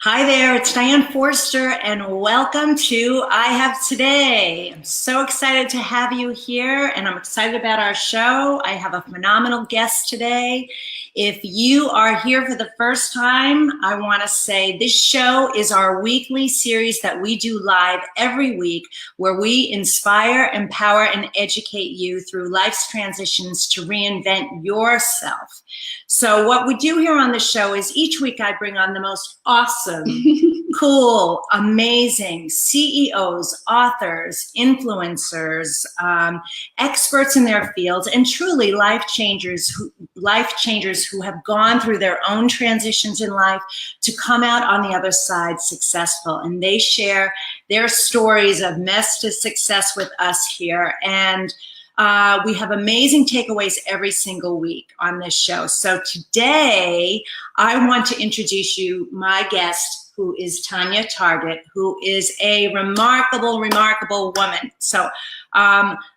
Hi there, it's Diane Forster, and welcome to I Have Today. I'm so excited to have you here, and I'm excited about our show. I have a phenomenal guest today. If you are here for the first time, I want to say this show is our weekly series that we do live every week, where we inspire, empower, and educate you through life's transitions to reinvent yourself. So what we do here on the show is each week I bring on the most awesome, cool, amazing CEOs, authors, influencers, experts in their fields, and truly life changers who have gone through their own transitions in life to come out on the other side successful. And they share their stories of mess to success with us here. And we have amazing takeaways every single week on this show. So today, I want to introduce you my guest, who is Tanya Targett, who is a remarkable, remarkable woman. So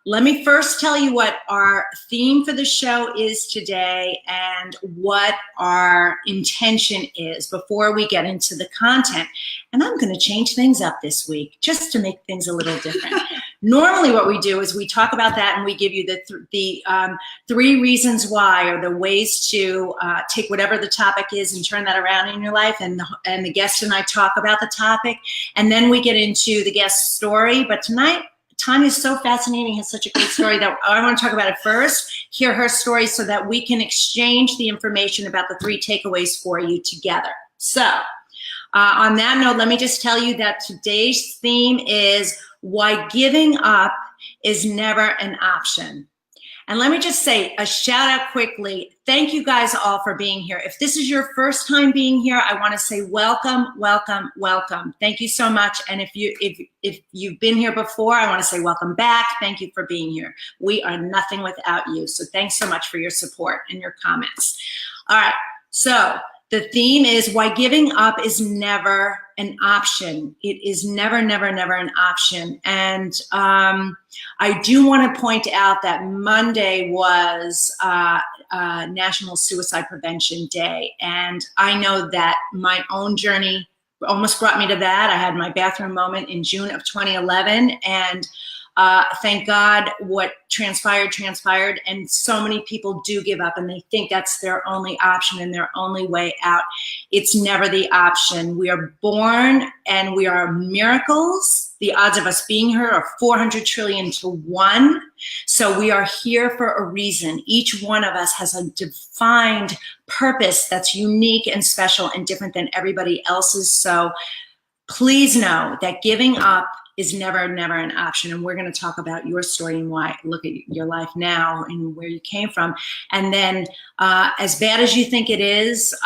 let me first tell you what our theme for the show is today and what our intention is before we get into the content. And I'm going to change things up this week just to make things a little different. Normally what we do is we talk about that and we give you the three reasons why, or the ways to take whatever the topic is and turn that around in your life, and the guest and I talk about the topic, and then we get into the guest story. But tonight, Tanya is so fascinating, has such a great story that I want to talk about it first, hear her story so that we can exchange the information about the three takeaways for you together. So on that note, let me just tell you that today's theme is why giving up is never an option. And let me just say a shout out quickly. Thank you guys all for being here. If this is your first time being here, I want to say welcome, welcome, welcome. Thank you so much. And if you've been here before, I want to say welcome back. Thank you for being here. We are nothing without you. So thanks so much for your support and your comments. All right. So the theme is why giving up is never an option. It is never, never, never an option. And I do want to point out that Monday was National Suicide Prevention Day. And I know that my own journey almost brought me to that. I had my bathroom moment in June of 2011. And thank God what transpired, and so many people do give up and they think that's their only option and their only way out. It's never the option. We are born and we are miracles. The odds of us being here are 400 trillion to 1. So we are here for a reason. Each one of us has a defined purpose that's unique and special and different than everybody else's. So please know that giving up is never, never an option. And we're going to talk about your story and why. Look at your life now and where you came from. And then as bad as you think it is,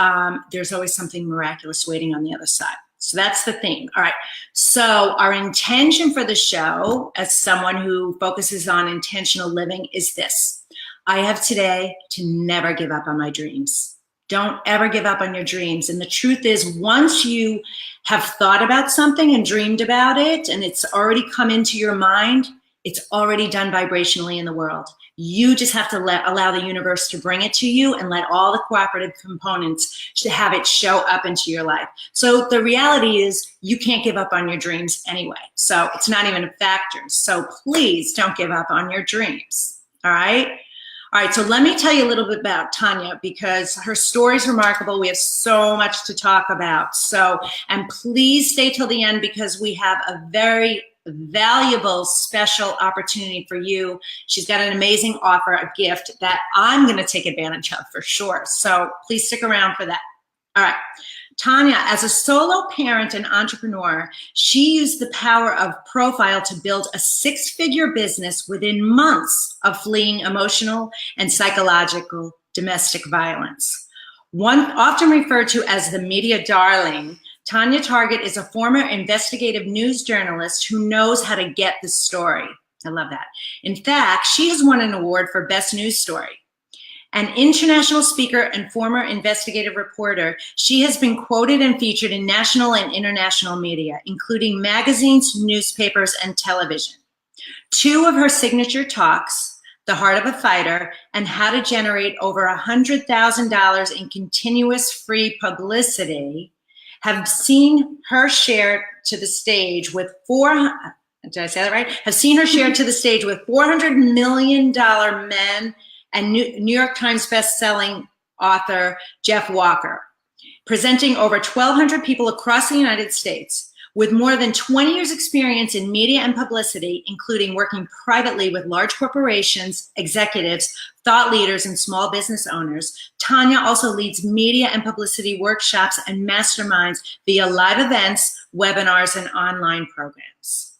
there's always something miraculous waiting on the other side. So that's the theme. All right. So our intention for the show, as someone who focuses on intentional living, is this. I have today to never give up on my dreams. Don't ever give up on your dreams. And the truth is, once you have thought about something and dreamed about it, and it's already come into your mind, it's already done vibrationally in the world. You just have to allow the universe to bring it to you and let all the cooperative components to have it show up into your life. So the reality is you can't give up on your dreams anyway. So it's not even a factor. So please don't give up on your dreams. All right. All right, so let me tell you a little bit about Tanya, because her story is remarkable. We have so much to talk about. So, and please stay till the end, because we have a very valuable, special opportunity for you. She's got an amazing offer, a gift that I'm going to take advantage of for sure. So please stick around for that. All right. Tanya, as a solo parent and entrepreneur, she used the power of profile to build a 6-figure business within months of fleeing emotional and psychological domestic violence. One often referred to as the media darling, Tanya Targett is a former investigative news journalist who knows how to get the story. I love that. In fact, she has won an award for Best News Story. An international speaker and former investigative reporter, she has been quoted and featured in national and international media, including magazines, newspapers, and television. 2 of her signature talks, The Heart of a Fighter and How to Generate Over $100,000 in Continuous Free Publicity, have seen her share to the stage with did I say that right? Have seen her share to the stage with $400 million men and New York Times best-selling author Jeff Walker, presenting over 1,200 people across the United States. With more than 20 years experience in media and publicity, including working privately with large corporations, executives, thought leaders, and small business owners, Tanya also leads media and publicity workshops and masterminds via live events, webinars, and online programs.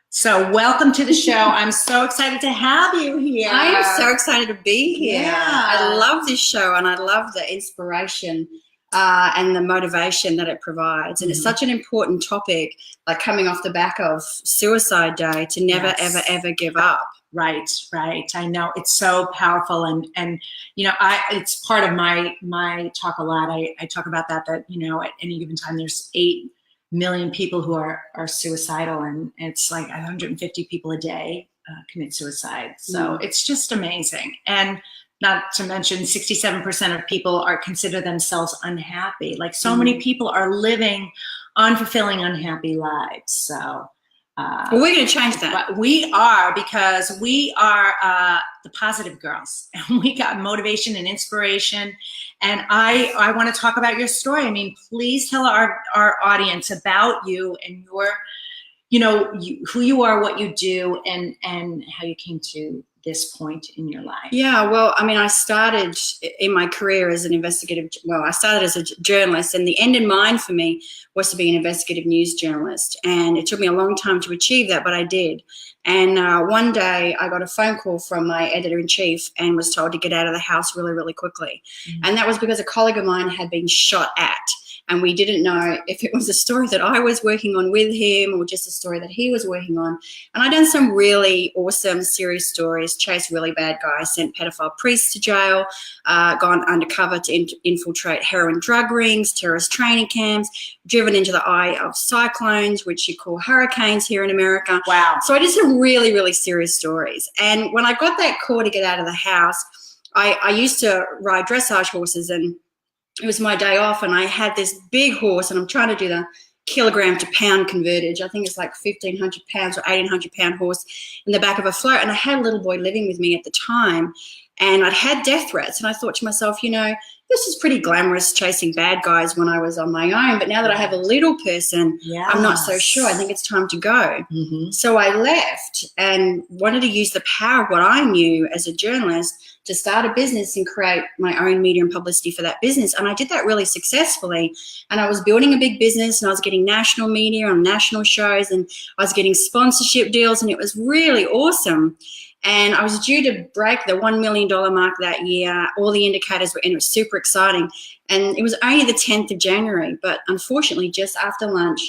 So welcome to the show. I'm so excited to have you here. I am so excited to be here. Yeah. I love this show, and I love the inspiration and the motivation that it provides. And it's such an important topic, like coming off the back of Suicide Day, to never, ever, ever give up. Right. I know it's so powerful. And you know, it's part of my talk a lot. I talk about that, you know, at any given time, there's 8 million people who are suicidal, and it's like 150 people a day commit suicide. So it's just amazing. And not to mention 67% of people consider themselves unhappy. Like so many people are living unfulfilling, unhappy lives. So well, we're going to change that. But we are, because we are the positive girls, and we got motivation and inspiration. And I want to talk about your story. I mean, please tell our audience about you and your, you know, who you are, what you do, and how you came to this point in your life. Yeah, well, I mean, I started in my career as an investigative, I started as a journalist, and the end in mind for me was to be an investigative news journalist. And it took me a long time to achieve that, but I did. And one day I got a phone call from my editor-in-chief and was told to get out of the house really, really quickly. And that was because a colleague of mine had been shot at. And we didn't know if it was a story that I was working on with him or just a story that he was working on. And I'd done some really awesome, serious stories, chased really bad guys, sent pedophile priests to jail, gone undercover to infiltrate heroin drug rings, terrorist training camps, driven into the eye of cyclones, which you call hurricanes here in America. Wow. So I did some really, really serious stories. And when I got that call to get out of the house, I used to ride dressage horses, and it was my day off, and I had this big horse, and I'm trying to do the kilogram to pound convertage. I think it's like 1,500 pounds or 1,800 pound horse in the back of a float. And I had a little boy living with me at the time, and I'd had death threats. And I thought to myself, you know, this is pretty glamorous chasing bad guys when I was on my own. But now that I have a little person, I'm not so sure. I think it's time to go. So I left and wanted to use the power of what I knew as a journalist to start a business and create my own media and publicity for that business. And I did that really successfully. And I was building a big business, and I was getting national media on national shows, and I was getting sponsorship deals, and it was really awesome. And I was due to break the $1 million mark that year. All the indicators were in. It was super exciting. And it was only the 10th of January. But unfortunately, just after lunch,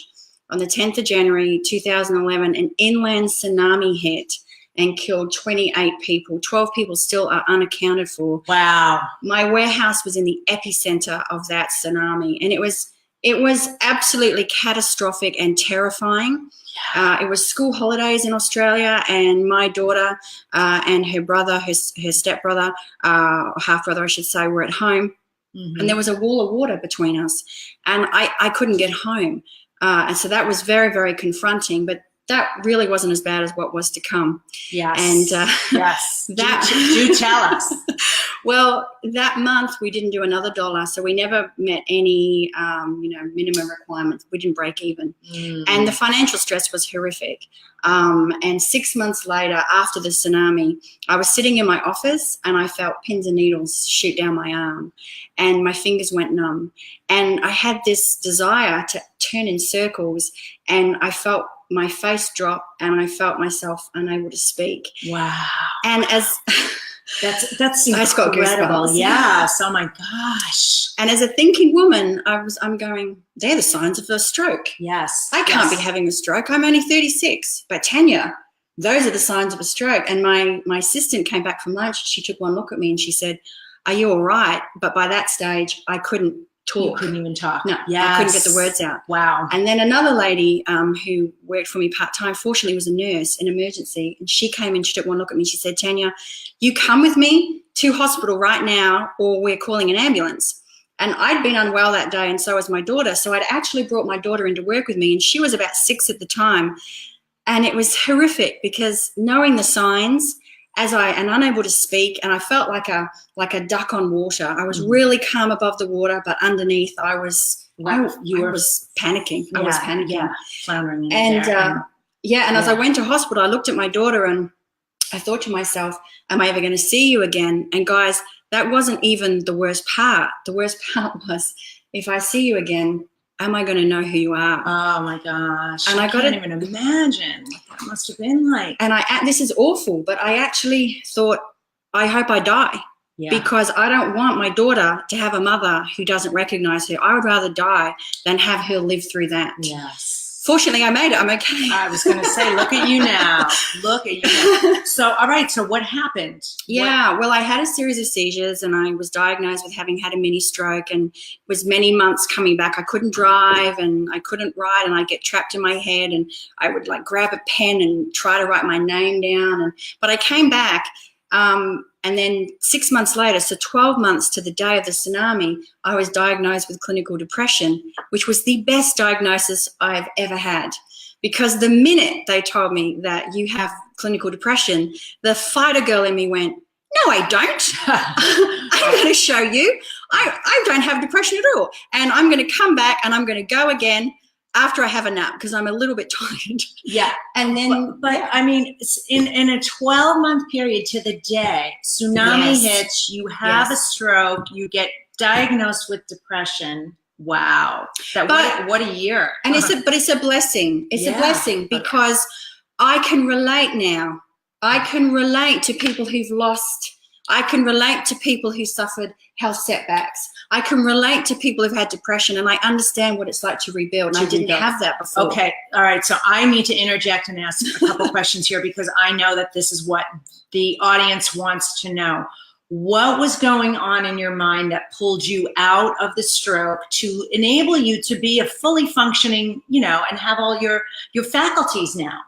on the 10th of January, 2011, an inland tsunami hit and killed 28 people. 12 people still are unaccounted for. Wow. My warehouse was in the epicenter of that tsunami. And it was absolutely catastrophic and terrifying. It was school holidays in Australia, and my daughter and her brother, her stepbrother, half-brother I should say, were at home. And there was a wall of water between us, and I couldn't get home. And so that was very, very confronting, but that really wasn't as bad as what was to come. Yes. And yes. Do tell us. Well, that month we didn't do another dollar, so we never met any, minimum requirements. We didn't break even, and the financial stress was horrific. And 6 months later, after the tsunami, I was sitting in my office, and I felt pins and needles shoot down my arm, and my fingers went numb, and I had this desire to turn in circles, and I felt my face drop, and I felt myself unable to speak. Wow. And as that's incredible. Yes. Oh my gosh. And as a thinking woman, I'm going, they're the signs of a stroke. Yes. I can't be having a stroke. I'm only 36. But Tanya, those are the signs of a stroke. And my assistant came back from lunch. She took one look at me and she said, "Are you all right?" But by that stage, I couldn't talk. You couldn't even talk. No, yes. I couldn't get the words out. Wow. And then another lady who worked for me part-time, fortunately was a nurse in emergency, and she came in, she took one look at me, she said, "Tanya, you come with me to hospital right now, or we're calling an ambulance." And I'd been unwell that day, and so was my daughter. So I'd actually brought my daughter into work with me, and she was about 6 at the time. And it was horrific because knowing the signs and unable to speak, and I felt like a duck on water. I was really calm above the water, but underneath I was panicking. I was panicking. Yeah, floundering. And as I went to hospital, I looked at my daughter and I thought to myself, am I ever going to see you again? And guys, that wasn't even the worst part. The worst part was, if I see you again, am I going to know who you are? Oh my gosh. And I can't even imagine what that must have been like. And this is awful, but I actually thought, I hope I die. Yeah. Because I don't want my daughter to have a mother who doesn't recognize her. I would rather die than have her live through that. Yes. Fortunately, I made it. I'm okay. I was going to say, look at you now. Look at you now. So, all right. So what happened? Well, I had a series of seizures and I was diagnosed with having had a mini stroke, and it was many months coming back. I couldn't drive and I couldn't write, and I'd get trapped in my head, and I would like grab a pen and try to write my name down. But I came back. And then 6 months later, so 12 months to the day of the tsunami, I was diagnosed with clinical depression, which was the best diagnosis I've ever had. Because the minute they told me that you have clinical depression, the fighter girl in me went, no, I don't. I'm going to show you. I don't have depression at all. And I'm going to come back and I'm going to go again after I have a nap, because I'm a little bit tired. Yeah. And then, but I mean, in a 12-month period to the day, tsunami hits, you have a stroke, you get diagnosed with depression. Wow. What a year. And it's a blessing. It's a blessing because I can relate now. I can relate to people who've lost. I can relate to people who suffered health setbacks. I can relate to people who've had depression, and I understand what it's like to rebuild. And I didn't have that before. Okay. All right. So I need to interject and ask a couple questions here, because I know that this is what the audience wants to know. What was going on in your mind that pulled you out of the stroke to enable you to be a fully functioning, and have all your faculties now?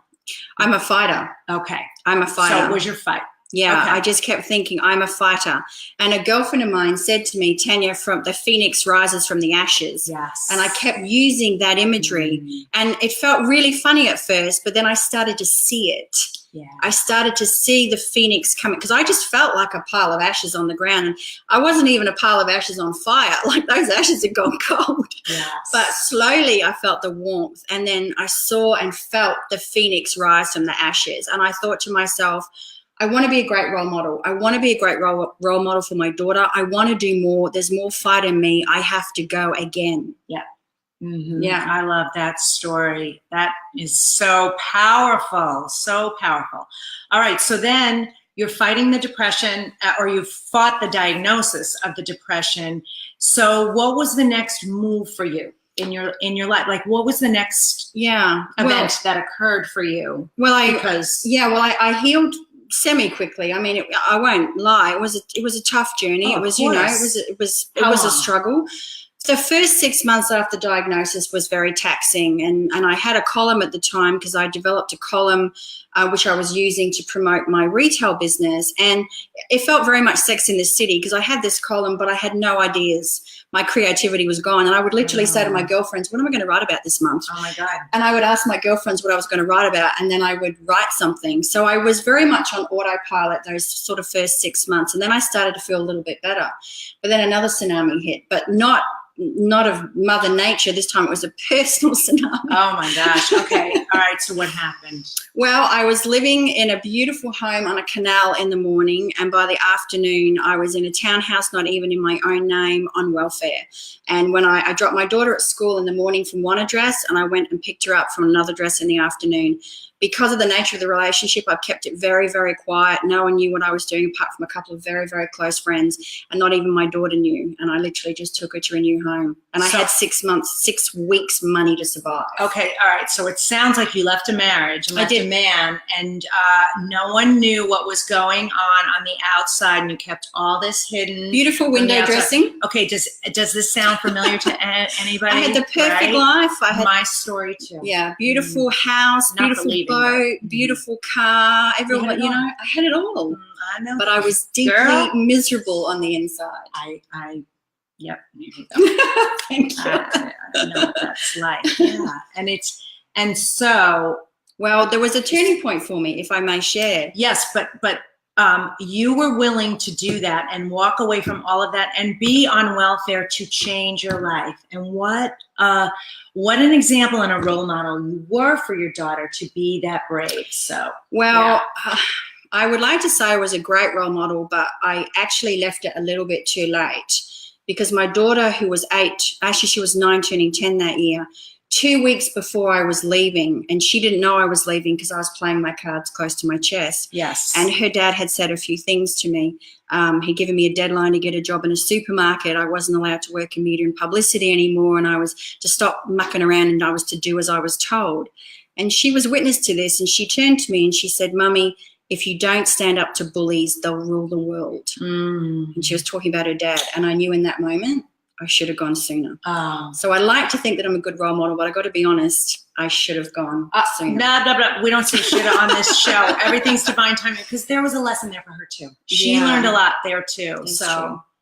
I'm a fighter. Okay. I'm a fighter. So it was your fight. Yeah, okay. I just kept thinking, I'm a fighter. And a girlfriend of mine said to me, Tanya, from the phoenix rises from the ashes. Yes. And I kept using that imagery. And it felt really funny at first, but then I started to see it. Yeah. I started to see the phoenix coming, because I just felt like a pile of ashes on the ground. And I wasn't even a pile of ashes on fire. Like, those ashes had gone cold. Yes. But slowly I felt the warmth. And then I saw and felt the phoenix rise from the ashes. And I thought to myself, I want to be a great role model. I want to be a great role model for my daughter. I want to do more. There's more fight in me. I have to go again. Yeah. Mm-hmm. Yeah. I love that story. That is so powerful. So powerful. All right. So then you're fighting the depression, or you fought the diagnosis of the depression. So what was the next move for you in your life? Like, what was the next event that occurred for you? Well, I healed semi-quickly. I mean, I won't lie. It was a tough journey. It was, it was a struggle. The first 6 months after diagnosis was very taxing, and I had a column at the time, because I developed a column which I was using to promote my retail business, and it felt very much Sex in the City, because I had this column but I had no ideas. My creativity was gone, and I would literally say to my girlfriends, what am I going to write about this month? Oh my God. And I would ask my girlfriends what I was going to write about, and then I would write something. So I was very much on autopilot those sort of first 6 months, and then I started to feel a little bit better. But then another tsunami hit, but not of Mother Nature. This time it was a personal tsunami. Oh my gosh. Okay. All right. So what happened? Well, I was living in a beautiful home on a canal in the morning, and by the afternoon I was in a townhouse, not even in my own name, on welfare. And when I dropped my daughter at school in the morning from one address, and I went and picked her up from another address in the afternoon. Because of the nature of the relationship, I've kept it very, very quiet. No one knew what I was doing apart from a couple of very, very close friends, and not even my daughter knew. And I literally just took her to a new home. And I had 6 weeks money to survive. Okay, all right. So it sounds like you left a marriage and left a man, and no one knew what was going on the outside, and you kept all this hidden. Beautiful window dressing. Okay, does this sound familiar to anybody? I had the perfect life. I had my story too. Yeah, beautiful house, beautiful boat, beautiful car, everyone, I had it all. I know. But I was deeply miserable on the inside. I Yep. Thank you. I know what that's like. Yeah. And so. Well, there was a turning point for me, if I may share. Yes, but you were willing to do that and walk away from all of that and be on welfare to change your life. And what an example and a role model you were for your daughter to be that brave. So, well, yeah. I would like to say I was a great role model, but I actually left it a little bit too late, because my daughter, who was 8, actually she was 9 turning 10 that year, 2 weeks before I was leaving, and she didn't know I was leaving because I was playing my cards close to my chest. Yes. And her dad had said a few things to me. He'd given me a deadline to get a job in a supermarket. I wasn't allowed to work in media and publicity anymore, and I was to stop mucking around, and I was to do as I was told. And she was witness to this, and she turned to me and she said, "Mummy, if you don't stand up to bullies, they'll rule the world." And she was talking about her dad, and I knew in that moment I should have gone sooner. Oh. So I like to think that I'm a good role model, but I got to be honest, I should have gone sooner. No. We don't say should on this show. Everything's divine timing, because there was a lesson there for her too. She learned a lot there too.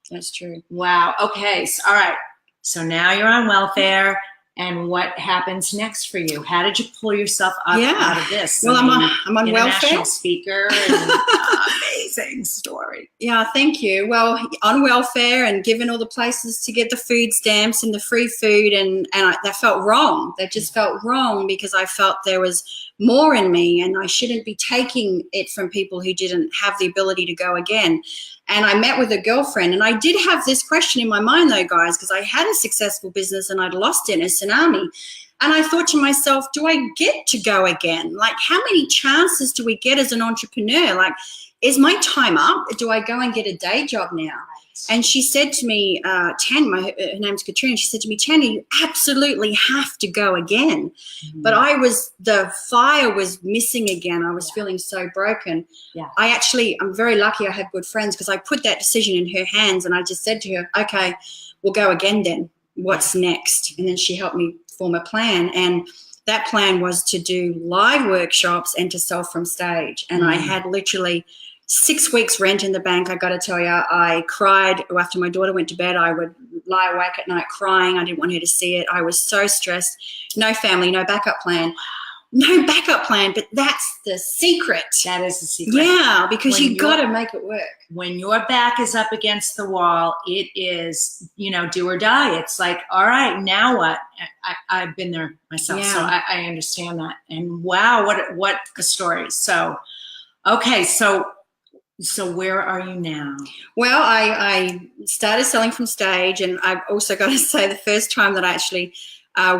That's true. Wow. Okay. So, all right. So now you're on welfare. And what happens next for you? How did you pull yourself up out of this? Well, I'm on welfare. International speaker. And, amazing story. Yeah, thank you. Well, on welfare and given all the places to get the food stamps and the free food, and that felt wrong. That just felt wrong, because I felt there was more in me, and I shouldn't be taking it from people who didn't have the ability to go again. And I met with a girlfriend, and I did have this question in my mind though, guys, because I had a successful business and I'd lost it in a tsunami. And I thought to myself, do I get to go again? Like, how many chances do we get as an entrepreneur? Like, is my time up? Do I go and get a day job now? And she said to me, Tanya, her name's Katrina, she said to me, Tanya, you absolutely have to go again. But the fire was missing again. I was feeling so broken. Yeah. I'm very lucky I had good friends, because I put that decision in her hands, and I just said to her, okay, we'll go again then. What's next? And then she helped me form a plan. And that plan was to do live workshops and to sell from stage. And I had literally 6 weeks rent in the bank. I got to tell you, I cried after my daughter went to bed. I would lie awake at night crying. I didn't want her to see it. I was so stressed. No family, no backup plan. No backup plan, but that's the secret. That is the secret. Yeah, because you got to make it work. When your back is up against the wall, it is, do or die. It's like, all right, now what? I've been there myself, so I understand that. And wow, what a story. So, okay, so where are you now? Well, I started selling from stage, and I've also got to say the first time that I actually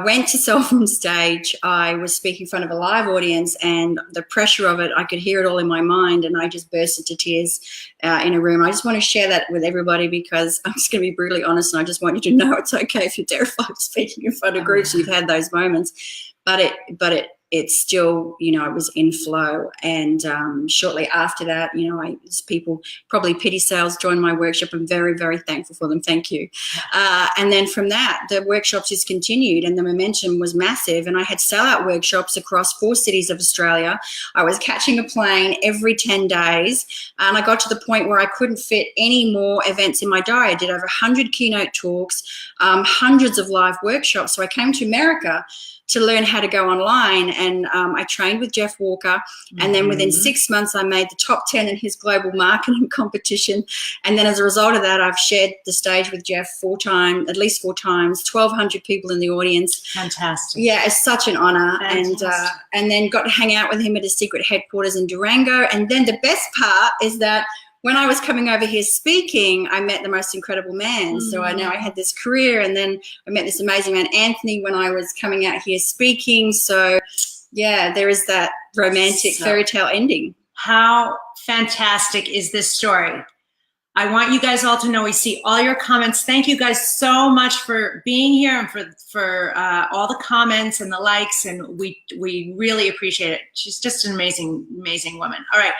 went to sell from stage, I was speaking in front of a live audience, and the pressure of it, I could hear it all in my mind, and I just burst into tears in a room. I just want to share that with everybody, because I'm just going to be brutally honest, and I just want you to know it's okay if you're terrified of speaking in front of groups. You've had those moments, but it's still, I was in flow. And shortly after that, people, probably pity sales, joined my workshop. I'm very, very thankful for them. Thank you. And then from that, the workshops just continued, and the momentum was massive. And I had sellout workshops across 4 cities of Australia. I was catching a plane every 10 days. And I got to the point where I couldn't fit any more events in my diary. I did over 100 keynote talks, hundreds of live workshops. So I came to America to learn how to go online, and I trained with Jeff Walker, and then within 6 months I made the top 10 in his global marketing competition. And then as a result of that, I've shared the stage with Jeff at least 4 times, 1,200 people in the audience. Fantastic. Yeah, it's such an honor. And then got to hang out with him at his secret headquarters in Durango. And then the best part is that when I was coming over here speaking, I met the most incredible man. So I had this career, and then I met this amazing man, Anthony, when I was coming out here speaking. So yeah, there is that romantic fairy tale ending. How fantastic is this story? I want you guys all to know we see all your comments. Thank you guys so much for being here, and for all the comments and the likes, and we really appreciate it. She's just an amazing, amazing woman. All right.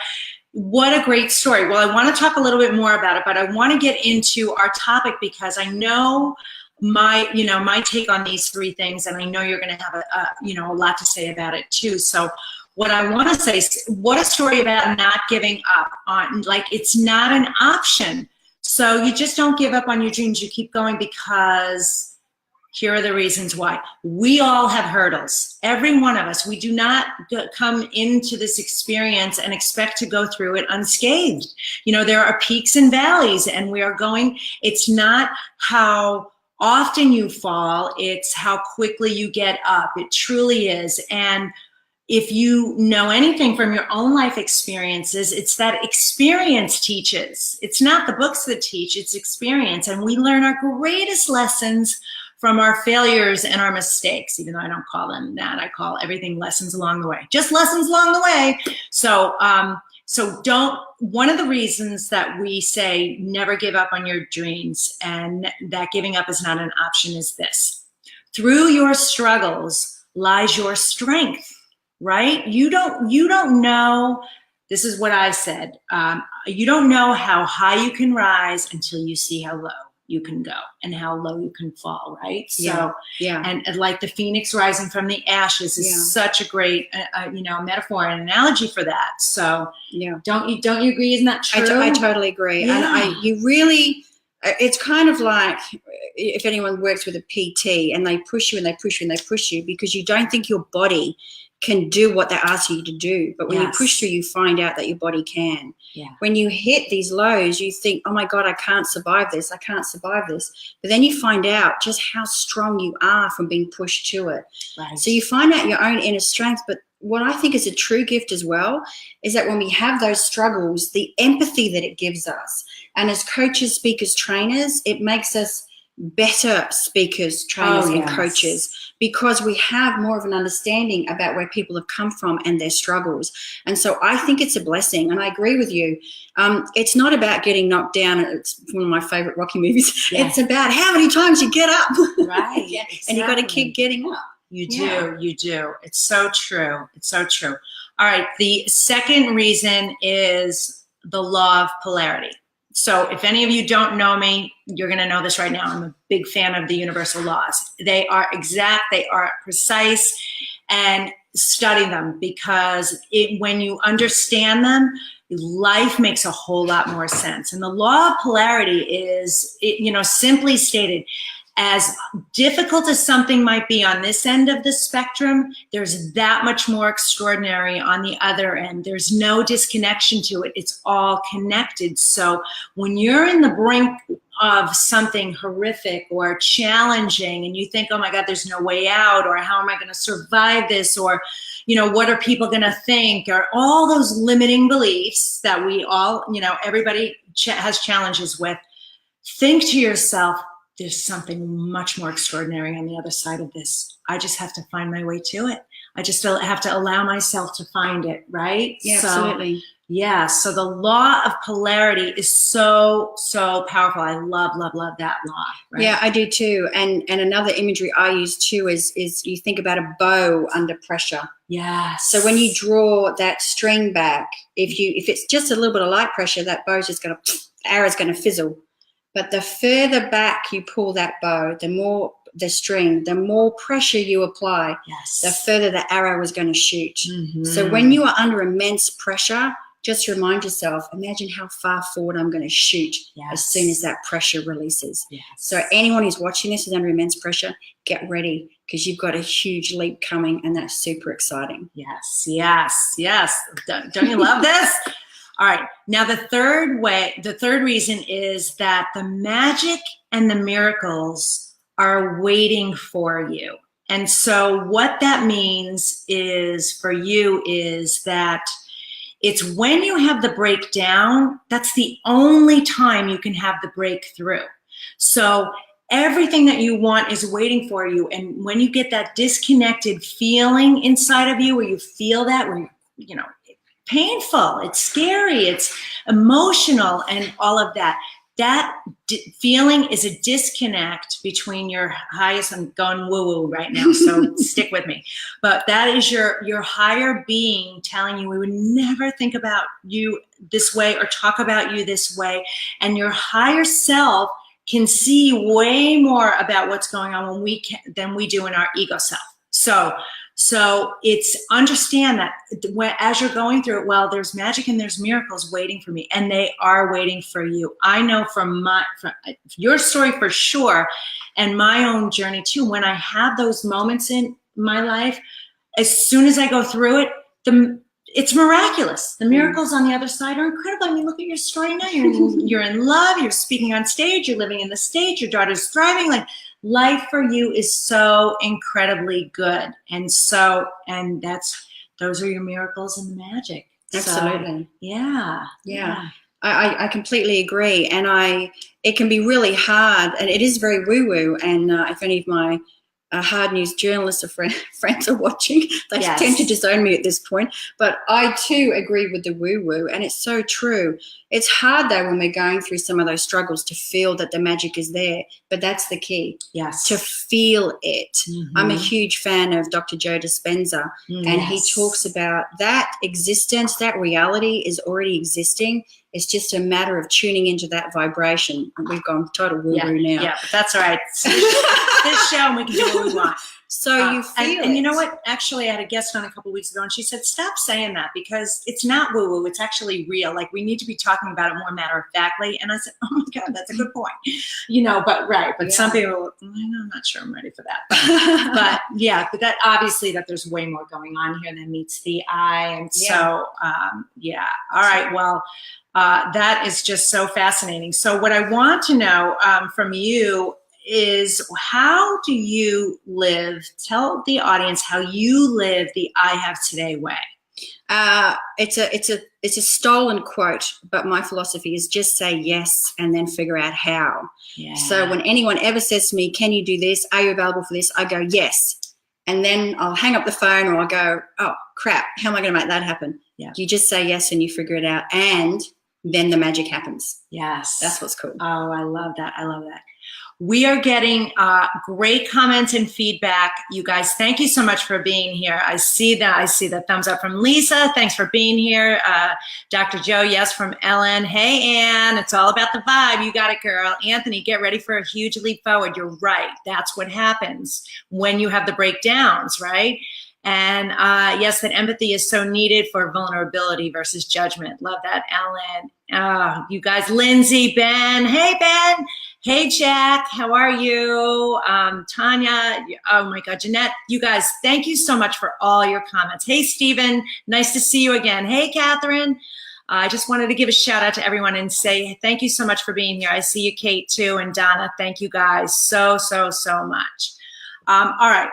What a great story. Well, I want to talk a little bit more about it, but I want to get into our topic, because I know my take on these 3 things, and I know you're going to have a lot to say about it too. So what I want to say is, what a story about not giving up on, like, it's not an option. So you just don't give up on your dreams. You keep going, because here are the reasons why. We all have hurdles. Every one of us. We do not come into this experience and expect to go through it unscathed. You know, there are peaks and valleys, and we are going, it's not how often you fall, it's how quickly you get up. It truly is. And if you know anything from your own life experiences, it's that experience teaches. It's not the books that teach, it's experience. And we learn our greatest lessons from our failures and our mistakes, even though I don't call them that. I call everything lessons along the way, just lessons along the way. So, one of the reasons that we say never give up on your dreams and that giving up is not an option is this: through your struggles lies your strength, right? You don't know, this is what I said, you don't know how high you can rise until you see how low you can go and how low you can fall, right? So, and like the phoenix rising from the ashes is such a great, metaphor and analogy for that. So, don't you agree? Isn't that true? I totally agree. Yeah. And you really, it's kind of like if anyone works with a PT and they push you and they push you and they push you because you don't think your body can do what they ask you to do. But when you push through, you find out that your body can. Yeah. When you hit these lows, you think, oh my God, I can't survive this. I can't survive this. But then you find out just how strong you are from being pushed to it. Right. So you find out your own inner strength. But what I think is a true gift as well is that when we have those struggles, the empathy that it gives us, and as coaches, speakers, trainers, it makes us better speakers, trainers, and coaches, because we have more of an understanding about where people have come from and their struggles. And so I think it's a blessing, and I agree with you. It's not about getting knocked down. It's one of my favorite Rocky movies. It's about how many times you get up. Right. Exactly. And you got to keep getting up. You do. It's so true. It's so true. All right. The second reason is the law of polarity. So if any of you don't know me, you're going to know this right now. I'm a big fan of the universal laws. They are exact, they are precise, and study them, because when you understand them, life makes a whole lot more sense. And the law of polarity is, simply stated, as difficult as something might be on this end of the spectrum, there's that much more extraordinary on the other end. There's no disconnection to it. It's all connected. So when you're in the brink of something horrific or challenging and you think, oh my God, there's no way out, or how am I going to survive this, or what are people going to think, or all those limiting beliefs that we all, everybody has challenges with, think to yourself, there's something much more extraordinary on the other side of this. I just have to find my way to it. I just have to allow myself to find it, right? Yeah, absolutely. Yeah, so the law of polarity is so, so powerful. I love that law. Right? Yeah, I do too. And another imagery I use too is you think about a bow under pressure. Yes. So when you draw that string back, if it's just a little bit of light pressure, that bow's just going to, arrow's going to fizzle. But the further back you pull that bow, the more the string, the more pressure you apply, the further the arrow is going to shoot. Mm-hmm. So when you are under immense pressure, just remind yourself, imagine how far forward I'm going to shoot as soon as that pressure releases. Yes. So anyone who's watching this is under immense pressure, get ready, because you've got a huge leap coming, and that's super exciting. Yes. Don't you love this? All right. Now, the third reason is that the magic and the miracles are waiting for you. And so what that means is for you is that it's when you have the breakdown, that's the only time you can have the breakthrough. So everything that you want is waiting for you. And when you get that disconnected feeling inside of you, where you feel that, where painful, it's scary, it's emotional, and all of that. That feeling is a disconnect between your highest, I'm going woo-woo right now, so stick with me. But that is your higher being telling you, we would never think about you this way or talk about you this way. And your higher self can see way more about what's going on than we do in our ego self. So So it's understand that as you're going through it, well, there's magic and there's miracles waiting for me, and they are waiting for you. I know from your story for sure, and my own journey too, when I have those moments in my life, as soon as I go through it, it's miraculous. The miracles on the other side are incredible. I mean, look at your story now. You're in love. You're speaking on stage. You're living in the States. Your daughter's thriving. Like, life for you is so incredibly good. And those are your miracles and the magic. Absolutely. So, yeah. I completely agree. And it can be really hard, and it is very woo-woo. And if any of my hard news journalists or friends are watching, they tend to disown me at this point. But I too agree with the woo-woo, and it's so true. It's hard though when we're going through some of those struggles to feel that the magic is there, but that's the key. Yes. To feel it. Mm-hmm. I'm a huge fan of Dr. Joe Dispenza, and he talks about that existence, that reality is already existing. It's just a matter of tuning into that vibration. We've gone total woo-woo now. Yeah, but that's all right. This show, and we can do what we want. So you feel and you know what? Actually, I had a guest on a couple of weeks ago, and she said, stop saying that, because it's not woo-woo. It's actually real. Like, we need to be talking about it more matter-of-factly. And I said, oh, my God, that's a good point. But some people, I'm not sure I'm ready for that. But that obviously that there's way more going on here than meets the eye. And so, All right, well, that is just so fascinating. So what I want to know from you is, how do you live? Tell the audience how you live the I Have Today way. It's a stolen quote, but my philosophy is just say yes and then figure out how. Yeah. So when anyone ever says to me, can you do this? Are you available for this? I go, yes. And then I'll hang up the phone, or I'll go, oh, crap, how am I going to make that happen? Yeah. You just say yes and you figure it out, and then the magic happens. Yes. That's what's cool. Oh, I love that. I love that. We are getting great comments and feedback. You guys, thank you so much for being here. I see the thumbs up from Lisa. Thanks for being here. Dr. Joe, yes, from Ellen. Hey, Ann, it's all about the vibe. You got it, girl. Anthony, get ready for a huge leap forward. You're right. That's what happens when you have the breakdowns, right? And yes, that empathy is so needed for vulnerability versus judgment. Love that, Ellen. You guys, Lindsay, Ben. Hey, Ben. Hey, Jack. How are you? Tanya. Oh, my God. Jeanette. You guys, thank you so much for all your comments. Hey, Stephen. Nice to see you again. Hey, Catherine. I just wanted to give a shout out to everyone and say thank you so much for being here. I see you, Kate, too, and Donna. Thank you guys so much. All right.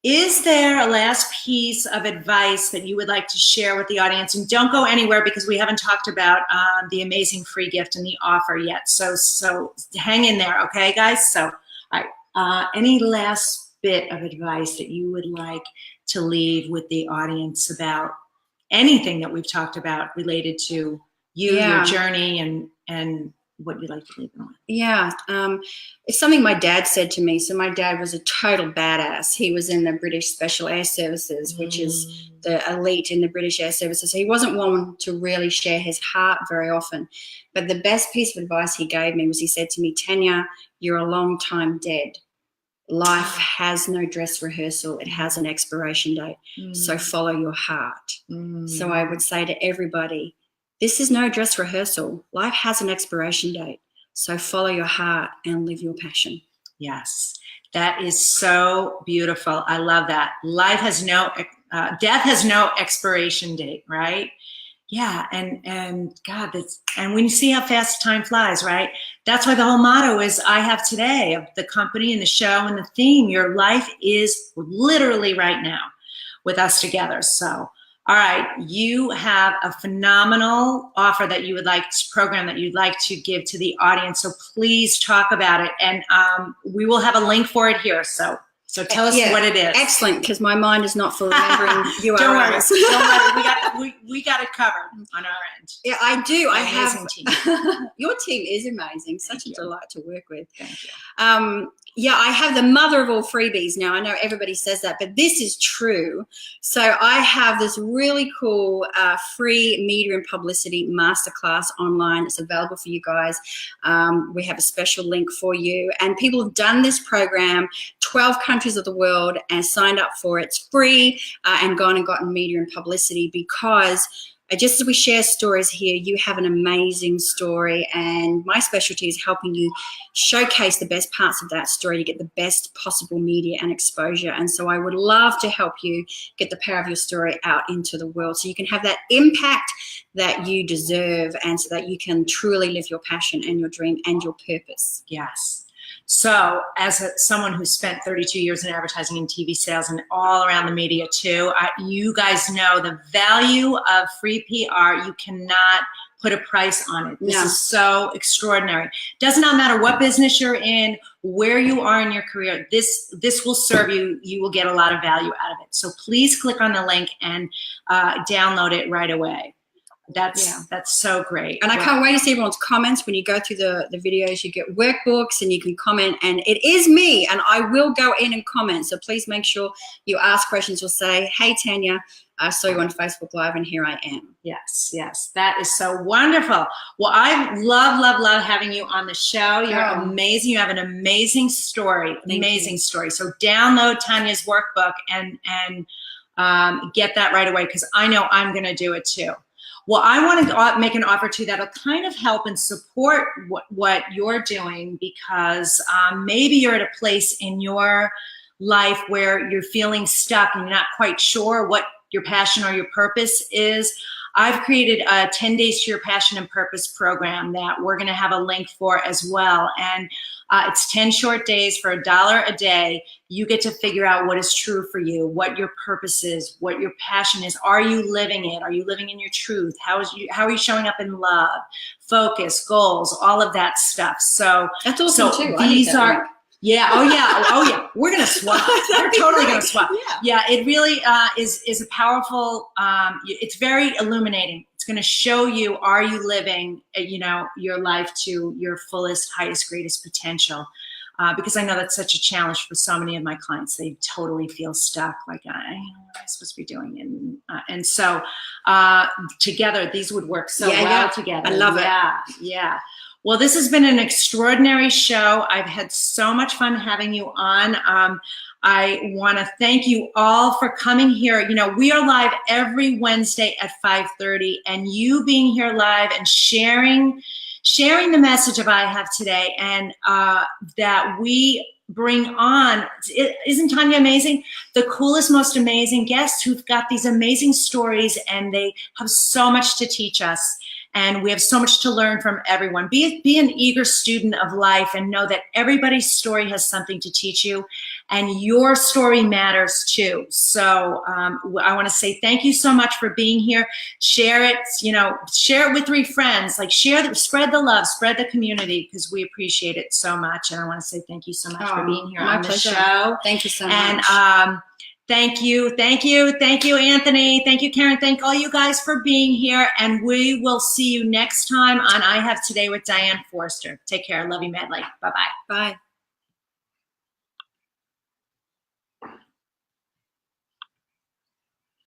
Is there a last piece of advice that you would like to share with the audience? And don't go anywhere, because we haven't talked about the amazing free gift and the offer yet. So hang in there, okay, guys? So, all right. Any last bit of advice that you would like to leave with the audience about anything that we've talked about related to you, your journey, and what you'd like to leave them with? Yeah, it's something my dad said to me. So my dad was a total badass. He was in the British Special Air Services, which is the elite in the British Air Services. So he wasn't one to really share his heart very often. But the best piece of advice he gave me was, he said to me, Tanya, you're a long time dead. Life has no dress rehearsal. It has an expiration date. So follow your heart. So I would say to everybody, this is no dress rehearsal. Life has an expiration date. So follow your heart and live your passion. Yes, that is so beautiful. I love that. Life has death has no expiration date, right? Yeah, and God, and when you see how fast time flies, right? That's why the whole motto is I Have Today, of the company and the show and the theme. Your life is literally right now with us together. So, all right, you have a phenomenal offer that you would like to program that you'd like to give to the audience. So please talk about it. And we will have a link for it here. So tell us what it is. Excellent, because my mind is not for remembering URLs. Don't worry. We got it covered on our end. Yeah, I do. I have. Team. Your team is amazing. Such a delight to work with. Thank you. Yeah, I have the mother of all freebies now. I know everybody says that, but this is true. So I have this really cool free media and publicity masterclass online. It's available for you guys. We have a special link for you. And people have done this program, 12 countries of the world, and signed up for it. It's free and gone and gotten media and publicity because just as we share stories here, you have an amazing story, and my specialty is helping you showcase the best parts of that story to get the best possible media and exposure. And so I would love to help you get the power of your story out into the world so you can have that impact that you deserve, and so that you can truly live your passion and your dream and your purpose. Yes. So as someone who spent 32 years in advertising and TV sales and all around the media too, you guys know the value of free PR. You cannot put a price on it. This is so extraordinary. Does not matter what business you're in, where you are in your career, this will serve you. You will get a lot of value out of it. So please click on the link and download it right away. That's so great. And I can't wait to see everyone's comments. When you go through the videos, you get workbooks and you can comment, and it is me, and I will go in and comment. So please make sure you ask questions. You'll say, hey, Tanya, I saw you on Facebook Live and here I am. Yes, yes, that is so wonderful. Well, I love having you on the show. You're amazing. You have an amazing story, story. So download Tanya's workbook and get that right away, because I know I'm going to do it too. Well, I want to make an offer too that'll kind of help and support what you're doing, because maybe you're at a place in your life where you're feeling stuck and you're not quite sure what your passion or your purpose is. I've created a 10 Days to Your Passion and Purpose program that we're going to have a link for as well. And it's 10 short days for $1 a day. You get to figure out what is true for you, what your purpose is, what your passion is. Are you living it? Are you living in your truth? How are you showing up in love, focus, goals, all of that stuff? So that's awesome too. These are. Yeah. Oh yeah. We're gonna swap. We're totally gonna swap. Yeah. It really is a powerful. It's very illuminating. It's gonna show you: are you living, your life to your fullest, highest, greatest potential? Because I know that's such a challenge for so many of my clients. They totally feel stuck. Like, I don't know what I'm supposed to be doing, and so together these would work so well together. I love it. Yeah. Well, this has been an extraordinary show. I've had so much fun having you on. I want to thank you all for coming here. We are live every Wednesday at 5:30, and you being here live and sharing the message of I Have Today, and that we bring on, isn't Tanya amazing? The coolest, most amazing guests who've got these amazing stories, and they have so much to teach us. And we have so much to learn from everyone. Be an eager student of life, and know that everybody's story has something to teach you, and your story matters too. So I want to say thank you so much for being here. Share it, share it with 3 friends. Like, spread the love, spread the community, because we appreciate it so much. And I want to say thank you so much for being here on the show. Thank you so much. And thank you, Anthony. Thank you, Karen. Thank all you guys for being here. And we will see you next time on I Have Today with Diane Forster. Take care. I love you madly. Bye-bye. Bye.